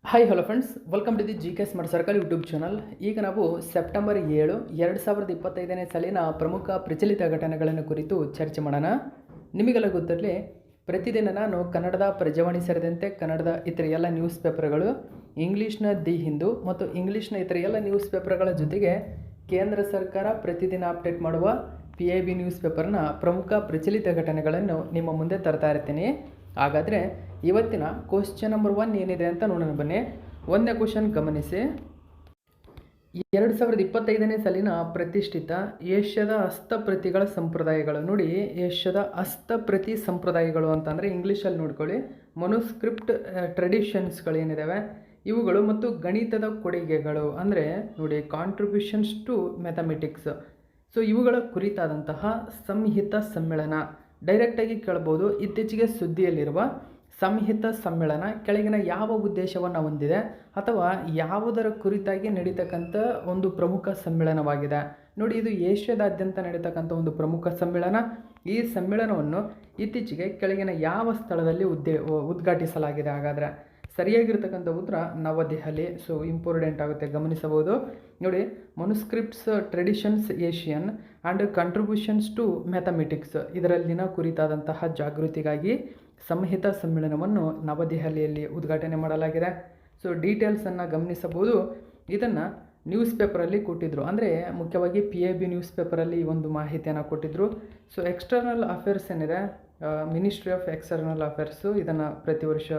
Hi hello friends, welcome to the G K smart circle YouTube channel. ಈಗ ನಾವು September 7, 2025ನೇ ಸಾಲಿನ ಪ್ರಮುಖ ಪ್ರಚಲಿತ ಘಟನೆಗಳನ್ನು ಕುರಿತು ಚರ್ಚೆ ಮಾಡೋಣ. ನಿಮಗೆಲ್ಲ ಗೊತ್ತಿರಲಿ, ಪ್ರತಿದಿನ ನಾನು ಕನ್ನಡದ ಪ್ರಜಾವಾಣಿ ಸೇರಿದಂತೆ ಕನ್ನಡದ ಇತರ ಎಲ್ಲ ನ್ಯೂಸ್ ಪೇಪರ್ಗಳು, ಇಂಗ್ಲೀಷ್ನ ದಿ ಹಿಂದೂ ಮತ್ತು ಇಂಗ್ಲೀಷ್ನ ಇತರ ಎಲ್ಲ ನ್ಯೂಸ್ ಪೇಪರ್ಗಳ ಜೊತೆಗೆ ಕೇಂದ್ರ ಸರ್ಕಾರ ಪ್ರತಿದಿನ ಅಪ್ಡೇಟ್ ಮಾಡುವ PIB ನ್ಯೂಸ್ ಪೇಪರ್ನ ಪ್ರಮುಖ ಪ್ರಚಲಿತ ಘಟನೆಗಳನ್ನು ನಿಮ್ಮ ಮುಂದೆ ತರ್ತಾ ಇರ್ತೀನಿ. ಹಾಗಾದರೆ ಇವತ್ತಿನ ಕ್ವಶ್ಚನ್ ನಂಬರ್ 1 ಏನಿದೆ ಅಂತ ನೋಡೋಣ ಬನ್ನಿ. ಒಂದನೇ ಕ್ವಶನ್ ಗಮನಿಸಿ. 2025ನೇ ಸಾಲಿನ ಪ್ರತಿಷ್ಠಿತ ಏಷ್ಯಾದ ಹಸ್ತಪ್ರತಿಗಳ ಸಂಪ್ರದಾಯಗಳು. ನೋಡಿ, ಏಷ್ಯಾದ ಹಸ್ತಪ್ರತಿ ಸಂಪ್ರದಾಯಗಳು ಅಂತಂದರೆ ಇಂಗ್ಲೀಷಲ್ಲಿ ನೋಡ್ಕೊಳ್ಳಿ, ಮನುಸ್ಕ್ರಿಪ್ಟ್ ಟ್ರೆಡಿಷನ್ಸ್ಗಳೇನಿದ್ದಾವೆ ಇವುಗಳು ಮತ್ತು ಗಣಿತದ ಕೊಡುಗೆಗಳು ಅಂದರೆ ನೋಡಿ ಕಾಂಟ್ರಿಬ್ಯೂಷನ್ಸ್ ಟು ಮ್ಯಾಥಮೆಟಿಕ್ಸ್. ಸೊ ಇವುಗಳ ಕುರಿತಾದಂತಹ ಸಂಹಿತ ಸಮ್ಮೇಳನ. ಡೈರೆಕ್ಟಾಗಿ ಕೇಳ್ಬೋದು, ಇತ್ತೀಚೆಗೆ ಸುದ್ದಿಯಲ್ಲಿರುವ ಸಂಹಿತ ಸಮ್ಮೇಳನ ಕೆಳಗಿನ ಯಾವ ಉದ್ದೇಶವನ್ನು ಹೊಂದಿದೆ ಅಥವಾ ಯಾವುದರ ಕುರಿತಾಗಿ ನಡೀತಕ್ಕಂಥ ಒಂದು ಪ್ರಮುಖ ಸಮ್ಮೇಳನವಾಗಿದೆ. ನೋಡಿ, ಇದು ಏಷ್ಯಾದಾದ್ಯಂತ ನಡೀತಕ್ಕಂಥ ಒಂದು ಪ್ರಮುಖ ಸಮ್ಮೇಳನ. ಈ ಸಮ್ಮೇಳನವನ್ನು ಇತ್ತೀಚೆಗೆ ಕೆಳಗಿನ ಯಾವ ಸ್ಥಳದಲ್ಲಿ ಉದ್ಘಾಟಿಸಲಾಗಿದೆ? ಹಾಗಾದರೆ ಸರಿಯಾಗಿರ್ತಕ್ಕಂಥ ಉತ್ತರ ನವದೆಹಲಿ. ಸೊ ಇಂಪಾರ್ಟೆಂಟ್ ಆಗುತ್ತೆ, ಗಮನಿಸಬಹುದು. ನೋಡಿ, manuscripts traditions Asian and contributions to mathematics ಇದರಲ್ಲಿನ ಕುರಿತಾದಂತಹ ಜಾಗೃತಿಗಾಗಿ ಸಂಹಿತ ಸಮ್ಮೇಳನವನ್ನು ನವದೆಹಲಿಯಲ್ಲಿ ಉದ್ಘಾಟನೆ ಮಾಡಲಾಗಿದೆ. ಸೊ ಡೀಟೇಲ್ಸನ್ನು ಗಮನಿಸಬಹುದು. ಇದನ್ನು ನ್ಯೂಸ್ ಪೇಪರಲ್ಲಿ ಕೊಟ್ಟಿದ್ದರು, ಅಂದರೆ ಮುಖ್ಯವಾಗಿ PIB ನ್ಯೂಸ್ ಪೇಪರಲ್ಲಿ ಈ ಒಂದು ಮಾಹಿತಿಯನ್ನು ಕೊಟ್ಟಿದ್ದರು. ಸೊ ಎಕ್ಸ್ಟರ್ನಲ್ ಅಫೇರ್ಸ್ ಏನಿದೆ, ಮಿನಿಸ್ಟ್ರಿ ಆಫ್ ಎಕ್ಸ್ಟರ್ನಲ್ ಅಫೇರ್ಸು ಇದನ್ನು ಪ್ರತಿ ವರ್ಷ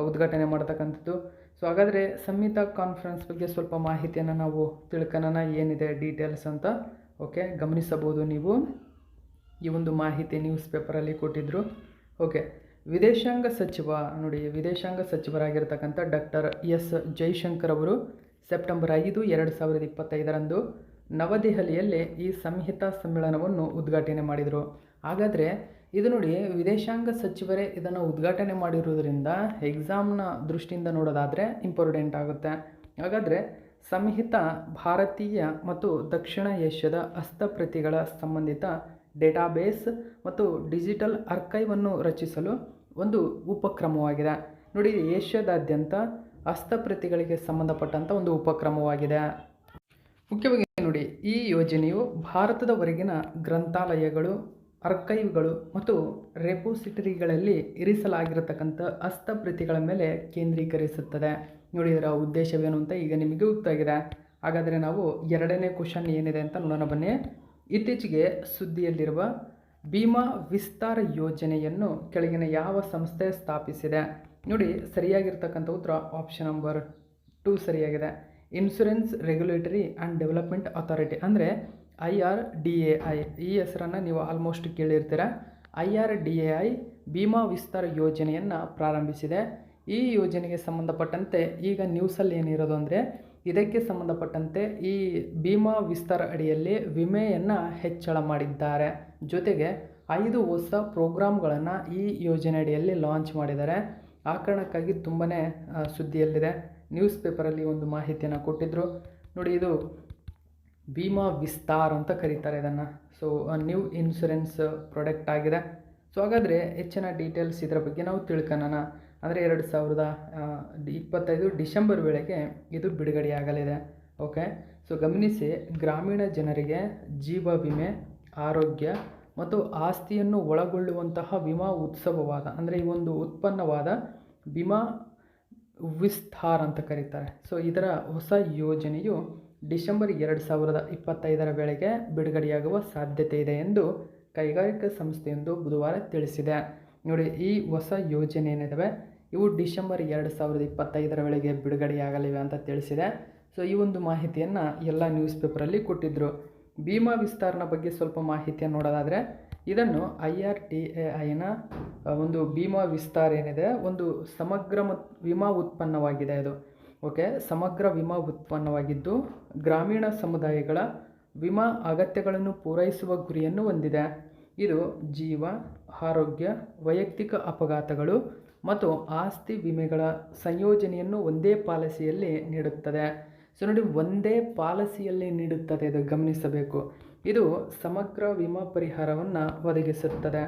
ಉದ್ಘಾಟನೆ ಮಾಡ್ತಕ್ಕಂಥದ್ದು. ಸೊ ಹಾಗಾದರೆ ಸಂಹಿತ ಕಾನ್ಫರೆನ್ಸ್ ಬಗ್ಗೆ ಸ್ವಲ್ಪ ಮಾಹಿತಿಯನ್ನು ನಾವು ತಿಳ್ಕೊಳ್ಳೋಣ, ಏನಿದೆ ಡೀಟೇಲ್ಸ್ ಅಂತ. ಓಕೆ, ಗಮನಿಸಬಹುದು ನೀವು, ಈ ಒಂದು ಮಾಹಿತಿ ನ್ಯೂಸ್ ಪೇಪರಲ್ಲಿ ಕೊಟ್ಟಿದ್ದರು. ಓಕೆ, ವಿದೇಶಾಂಗ ಸಚಿವ, ನೋಡಿ ವಿದೇಶಾಂಗ ಸಚಿವರಾಗಿರ್ತಕ್ಕಂಥ ಡಾಕ್ಟರ್ S ಜೈಶಂಕರ್ ಅವರು ಸೆಪ್ಟೆಂಬರ್ 5, 2025ರಂದು ನವದೆಹಲಿಯಲ್ಲಿ ಈ ಸಂಹಿತ ಸಮ್ಮೇಳನವನ್ನು ಉದ್ಘಾಟನೆ ಮಾಡಿದರು. ಹಾಗಾದರೆ ಇದು ನೋಡಿ, ವಿದೇಶಾಂಗ ಸಚಿವರೇ ಇದನ್ನು ಉದ್ಘಾಟನೆ ಮಾಡಿರುವುದರಿಂದ ಎಕ್ಸಾಮ್ನ ದೃಷ್ಟಿಯಿಂದ ನೋಡೋದಾದರೆ ಇಂಪಾರ್ಟೆಂಟ್ ಆಗುತ್ತೆ. ಹಾಗಾದರೆ ಸಂಹಿತ ಭಾರತೀಯ ಮತ್ತು ದಕ್ಷಿಣ ಏಷ್ಯಾದ ಹಸ್ತಪ್ರತಿಗಳ ಸಂಬಂಧಿತ ಡೇಟಾಬೇಸ್ ಮತ್ತು ಡಿಜಿಟಲ್ ಆರ್ಕೈವನ್ನು ರಚಿಸಲು ಒಂದು ಉಪಕ್ರಮವಾಗಿದೆ. ನೋಡಿ, ಏಷ್ಯಾದಾದ್ಯಂತ ಹಸ್ತಪ್ರತಿಗಳಿಗೆ ಸಂಬಂಧಪಟ್ಟಂಥ ಒಂದು ಉಪಕ್ರಮವಾಗಿದೆ. ಮುಖ್ಯವಾಗಿ ನೋಡಿ, ಈ ಯೋಜನೆಯು ಭಾರತದ ಹೊರಗಿನ ಗ್ರಂಥಾಲಯಗಳು, ಆರ್ಕೈವ್ಗಳು ಮತ್ತು ರೆಪೋಸಿಟರಿಗಳಲ್ಲಿ ಇರಿಸಲಾಗಿರತಕ್ಕಂಥ ಹಸ್ತಪ್ರತಿಗಳ ಮೇಲೆ ಕೇಂದ್ರೀಕರಿಸುತ್ತದೆ. ನೋಡಿ, ಇದರ ಉದ್ದೇಶವೇನು ಅಂತ ಈಗ ನಿಮಗೆ ಗೊತ್ತಾಗಿದೆ. ಹಾಗಾದರೆ ನಾವು ಎರಡನೇ ಕ್ವಶನ್ ಏನಿದೆ ಅಂತ ನೋಡೋಣ ಬನ್ನಿ. ಇತ್ತೀಚೆಗೆ ಸುದ್ದಿಯಲ್ಲಿರುವ ಭೀಮಾ ವಿಸ್ತಾರ ಯೋಜನೆಯನ್ನು ಕೆಳಗಿನ ಯಾವ ಸಂಸ್ಥೆ ಸ್ಥಾಪಿಸಿದೆ? ನೋಡಿ, ಸರಿಯಾಗಿರ್ತಕ್ಕಂಥ ಉತ್ತರ ಆಪ್ಷನ್ ನಂಬರ್ 2 ಸರಿಯಾಗಿದೆ. Insurance regulatory and development authority ಅಂದರೆ IRDAI. ಈ ಹೆಸರನ್ನು ನೀವು ಆಲ್ಮೋಸ್ಟ್ ಕೇಳಿರ್ತೀರ. IRDAI ಭೀಮಾ ವಿಸ್ತಾರ ಯೋಜನೆಯನ್ನು ಪ್ರಾರಂಭಿಸಿದೆ. ಈ ಯೋಜನೆಗೆ ಸಂಬಂಧಪಟ್ಟಂತೆ ಈಗ ನ್ಯೂಸಲ್ಲಿ ಏನಿರೋದು ಅಂದರೆ, ಇದಕ್ಕೆ ಸಂಬಂಧಪಟ್ಟಂತೆ ಈ ಭೀಮಾ ವಿಸ್ತಾರ ಅಡಿಯಲ್ಲಿ ವಿಮೆಯನ್ನು ಹೆಚ್ಚಳ ಮಾಡಿದ್ದಾರೆ. ಜೊತೆಗೆ 5 ಹೊಸ ಪ್ರೋಗ್ರಾಮ್ಗಳನ್ನು ಈ ಯೋಜನೆ ಅಡಿಯಲ್ಲಿ ಲಾಂಚ್ ಮಾಡಿದ್ದಾರೆ. ಆ ಕಾರಣಕ್ಕಾಗಿ ತುಂಬಾ ಸುದ್ದಿಯಲ್ಲಿದೆ. ನ್ಯೂಸ್ ಪೇಪರಲ್ಲಿ ಒಂದು ಮಾಹಿತಿಯನ್ನು ಕೊಟ್ಟಿದ್ದರು. ನೋಡಿ, ಇದು ಭೀಮಾ ವಿಸ್ತಾರ್ ಅಂತ ಕರೀತಾರೆ ಇದನ್ನು. ಸೊ ನ್ಯೂ ಇನ್ಶೂರೆನ್ಸ್ ಪ್ರಾಡಕ್ಟ್ ಆಗಿದೆ. ಸೊ ಹಾಗಾದರೆ ಹೆಚ್ಚಿನ ಡೀಟೇಲ್ಸ್ ಇದರ ಬಗ್ಗೆ ನಾವು ತಿಳ್ಕೊಳ್ಳೋಣ. ಅಂದರೆ 2025 ಡಿಸೆಂಬರ್ ವೇಳೆಗೆ ಇದು ಬಿಡುಗಡೆಯಾಗಲಿದೆ. ಓಕೆ, ಸೊ ಗಮನಿಸಿ, ಗ್ರಾಮೀಣ ಜನರಿಗೆ ಜೀವ ವಿಮೆ, ಆರೋಗ್ಯ ಮತ್ತು ಆಸ್ತಿಯನ್ನು ಒಳಗೊಳ್ಳುವಂತಹ ವಿಮಾ ಉತ್ಸವವಾದ ಅಂದರೆ ಈ ಒಂದು ಉತ್ಪನ್ನವಾದ ಭೀಮಾ ವಿಸ್ತಾರ್ ಅಂತ ಕರೀತಾರೆ. ಸೊ ಇದರ ಹೊಸ ಯೋಜನೆಯು ಡಿಸೆಂಬರ್ 2025 ವೇಳೆಗೆ ಬಿಡುಗಡೆಯಾಗುವ ಸಾಧ್ಯತೆ ಇದೆ ಎಂದು ಕೈಗಾರಿಕಾ ಸಂಸ್ಥೆಯೊಂದು ಬುಧವಾರ ತಿಳಿಸಿದೆ. ನೋಡಿ, ಈ ಹೊಸ ಯೋಜನೆ ಏನಿದ್ದಾವೆ ಇವು ಡಿಸೆಂಬರ್ 2025 ವೇಳೆಗೆ ಬಿಡುಗಡೆಯಾಗಲಿವೆ ಅಂತ ತಿಳಿಸಿದೆ. ಸೊ ಈ ಒಂದು ಮಾಹಿತಿಯನ್ನು ಎಲ್ಲ ನ್ಯೂಸ್ ಪೇಪರಲ್ಲಿ ಕೊಟ್ಟಿದ್ದರು. ಭೀಮಾ ವಿಸ್ತಾರನ ಬಗ್ಗೆ ಸ್ವಲ್ಪ ಮಾಹಿತಿಯನ್ನು ನೋಡೋದಾದರೆ, ಇದನ್ನು IRDAIನ ಒಂದು ಭೀಮಾ ವಿಸ್ತಾರ ಏನಿದೆ ಒಂದು ಸಮಗ್ರ ವಿಮಾ ಉತ್ಪನ್ನವಾಗಿದೆ. ಇದು ಓಕೆ, ಸಮಗ್ರ ವಿಮಾ ಉತ್ಪನ್ನವಾಗಿದ್ದು ಗ್ರಾಮೀಣ ಸಮುದಾಯಗಳ ವಿಮಾ ಅಗತ್ಯಗಳನ್ನು ಪೂರೈಸುವ ಗುರಿಯನ್ನು ಹೊಂದಿದೆ. ಇದು ಜೀವ, ಆರೋಗ್ಯ, ವೈಯಕ್ತಿಕ ಅಪಘಾತಗಳು ಮತ್ತು ಆಸ್ತಿ ವಿಮೆಗಳ ಸಂಯೋಜನೆಯನ್ನು ಒಂದೇ ಪಾಲಿಸಿಯಲ್ಲಿ ನೀಡುತ್ತದೆ. ಸೊ ನೋಡಿ, ಒಂದೇ ಪಾಲಿಸಿಯಲ್ಲಿ ನೀಡುತ್ತದೆ, ಇದು ಗಮನಿಸಬೇಕು. ಇದು ಸಮಗ್ರ ವಿಮಾ ಪರಿಹಾರವನ್ನು ಒದಗಿಸುತ್ತದೆ.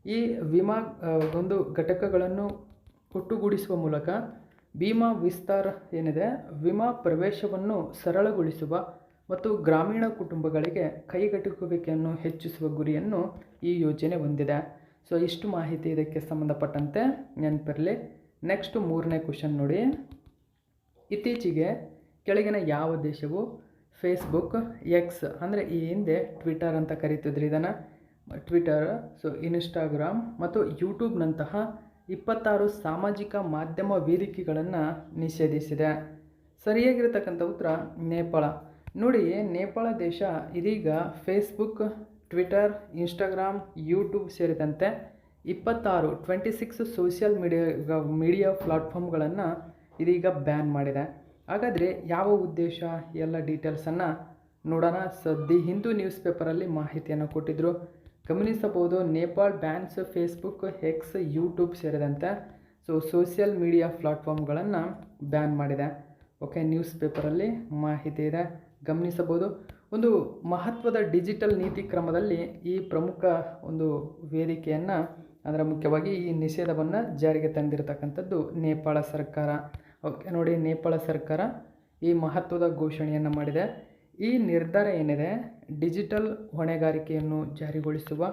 ಈ ವಿಮಾ ಒಂದು ಘಟಕಗಳನ್ನು ಒಟ್ಟುಗೂಡಿಸುವ ಮೂಲಕ ಭೀಮಾ ವಿಸ್ತಾರ ಏನಿದೆ ವಿಮಾ ಪ್ರವೇಶವನ್ನು ಸರಳಗೊಳಿಸುವ ಮತ್ತು ಗ್ರಾಮೀಣ ಕುಟುಂಬಗಳಿಗೆ ಕೈಗೆಟುಕುವಿಕೆಯನ್ನು ಹೆಚ್ಚಿಸುವ ಗುರಿಯನ್ನು ಈ ಯೋಜನೆ ಹೊಂದಿದೆ. ಸೊ ಇಷ್ಟು ಮಾಹಿತಿ ಇದಕ್ಕೆ ಸಂಬಂಧಪಟ್ಟಂತೆ ನೆನಪಿರಲಿ. ನೆಕ್ಸ್ಟ್ 3ನೇ ಕ್ವಶನ್ ನೋಡಿ. ಇತ್ತೀಚೆಗೆ ಕೆಳಗಿನ ಯಾವ ದೇಶವು ಫೇಸ್ಬುಕ್, ಎಕ್ಸ್ ಅಂದರೆ ಈ ಹಿಂದೆ ಟ್ವಿಟರ್ ಅಂತ ಕರೀತಿದ್ರು ಇದನ್ನು, ಟ್ವಿಟರ್, ಸೊ ಇನ್ಸ್ಟಾಗ್ರಾಮ್ ಮತ್ತು ಯೂಟ್ಯೂಬ್ನಂತಹ 26 ಸಾಮಾಜಿಕ ಮಾಧ್ಯಮ ವೇದಿಕೆಗಳನ್ನು ನಿಷೇಧಿಸಿದೆ? ಸರಿಯಾಗಿರ್ತಕ್ಕಂಥ ಉತ್ತರ ನೇಪಾಳ. ನೋಡಿ, ನೇಪಾಳ ದೇಶ ಇದೀಗ ಫೇಸ್ಬುಕ್, ಟ್ವಿಟರ್, ಇನ್ಸ್ಟಾಗ್ರಾಮ್, ಯೂಟ್ಯೂಬ್ ಸೇರಿದಂತೆ 26 ಸೋಷಿಯಲ್ ಮೀಡಿಯಾ ಪ್ಲಾಟ್ಫಾರ್ಮ್ಗಳನ್ನು ಇದೀಗ ಬ್ಯಾನ್ ಮಾಡಿದೆ. ಹಾಗಾದರೆ ಯಾವ ಉದ್ದೇಶ ಎಲ್ಲ ಡೀಟೇಲ್ಸನ್ನು ನೋಡೋಣ. ದಿ ಹಿಂದೂ ನ್ಯೂಸ್ ಪೇಪರಲ್ಲಿ ಮಾಹಿತಿಯನ್ನು ಕೊಟ್ಟಿದ್ದರು. ಗಮನಿಸಬಹುದು, Nepal bans Facebook, X, YouTube ಸೇರಿದಂತೆ ಸೋಷಿಯಲ್ ಮೀಡಿಯಾ ಪ್ಲಾಟ್ಫಾರ್ಮ್ಗಳನ್ನು ಬ್ಯಾನ್ ಮಾಡಿದೆ. ಓಕೆ, ನ್ಯೂಸ್ ಪೇಪರಲ್ಲಿ ಮಾಹಿತಿ ಇದೆ, ಗಮನಿಸಬಹುದು. ಒಂದು ಮಹತ್ವದ ಡಿಜಿಟಲ್ ನೀತಿ ಕ್ರಮದಲ್ಲಿ ಈ ಪ್ರಮುಖ ಒಂದು ವೇದಿಕೆಯನ್ನು ಅಂದರೆ ಮುಖ್ಯವಾಗಿ ಈ ನಿಷೇಧವನ್ನು ಜಾರಿಗೆ ತಂದಿರತಕ್ಕಂಥದ್ದು ನೇಪಾಳ ಸರ್ಕಾರ. ಓಕೆ ನೋಡಿ, ನೇಪಾಳ ಸರ್ಕಾರ ಈ ಮಹತ್ವದ ಘೋಷಣೆಯನ್ನು ಮಾಡಿದೆ. ಈ ನಿರ್ಧಾರ ಏನಿದೆ ಡಿಜಿಟಲ್ ಹೊಣೆಗಾರಿಕೆಯನ್ನು ಜಾರಿಗೊಳಿಸುವ